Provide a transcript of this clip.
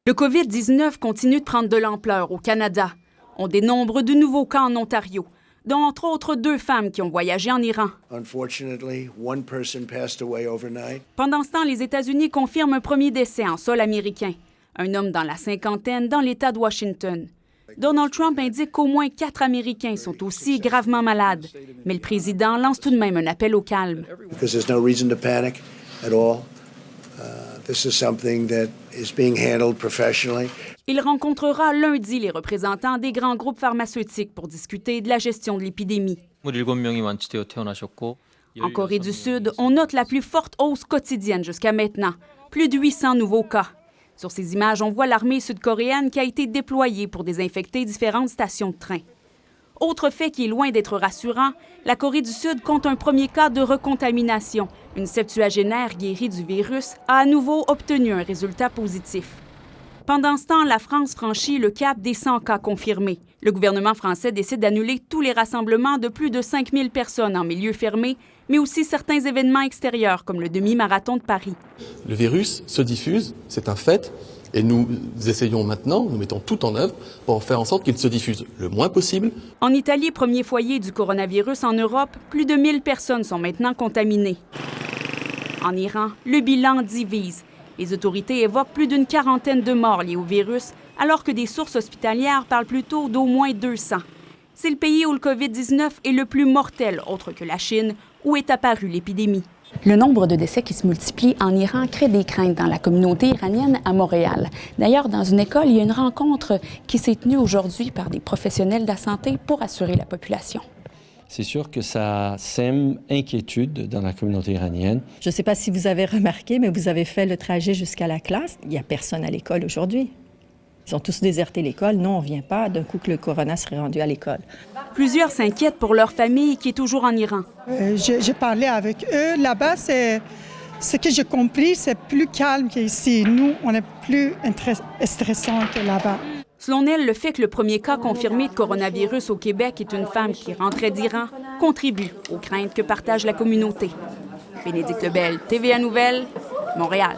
Le COVID-19 continue de prendre de l'ampleur au Canada. On dénombre de nouveaux cas en Ontario, dont entre autres 2 femmes qui ont voyagé en Iran. Pendant ce temps, les États-Unis confirment un premier décès en sol américain. Un homme dans la cinquantaine dans l'État de Washington. Donald Trump indique qu'au moins 4 Américains sont aussi gravement malades. Mais le président lance tout de même un appel au calme. Il rencontrera lundi les représentants des grands groupes pharmaceutiques pour discuter de la gestion de l'épidémie. En Corée du Sud, on note la plus forte hausse quotidienne jusqu'à maintenant, plus de 800 nouveaux cas. Sur ces images, on voit l'armée sud-coréenne qui a été déployée pour désinfecter différentes stations de train. Autre fait qui est loin d'être rassurant, la Corée du Sud compte un premier cas de recontamination. Une septuagénaire guérie du virus a à nouveau obtenu un résultat positif. Pendant ce temps, la France franchit le cap des 100 cas confirmés. Le gouvernement français décide d'annuler tous les rassemblements de plus de 5000 personnes en milieu fermé, mais aussi certains événements extérieurs comme le demi-marathon de Paris. Le virus se diffuse, c'est un fait. Et nous essayons maintenant, nous mettons tout en œuvre pour faire en sorte qu'il se diffuse le moins possible. En Italie, premier foyer du coronavirus en Europe, plus de 1000 personnes sont maintenant contaminées. En Iran, le bilan divise. Les autorités évoquent plus d'une quarantaine de morts liés au virus, alors que des sources hospitalières parlent plutôt d'au moins 200. C'est le pays où le COVID-19 est le plus mortel, autre que la Chine, où est apparue l'épidémie. Le nombre de décès qui se multiplie en Iran crée des craintes dans la communauté iranienne à Montréal. D'ailleurs, dans une école, il y a une rencontre qui s'est tenue aujourd'hui par des professionnels de la santé pour assurer la population. C'est sûr que ça sème inquiétude dans la communauté iranienne. Je ne sais pas si vous avez remarqué, mais vous avez fait le trajet jusqu'à la classe. Il n'y a personne à l'école aujourd'hui. Ils ont tous déserté l'école. Non, on ne vient pas d'un coup que le corona serait rendu à l'école. Plusieurs s'inquiètent pour leur famille qui est toujours en Iran. J'ai parlé avec eux. Là-bas, ce que j'ai compris, c'est plus calme qu'ici. Nous, on est plus stressant que là-bas. Selon elle, le fait que le premier cas confirmé de coronavirus au Québec est une femme qui rentrait d'Iran contribue aux craintes que partage la communauté. Bénédicte Lebel, TVA Nouvelles, Montréal.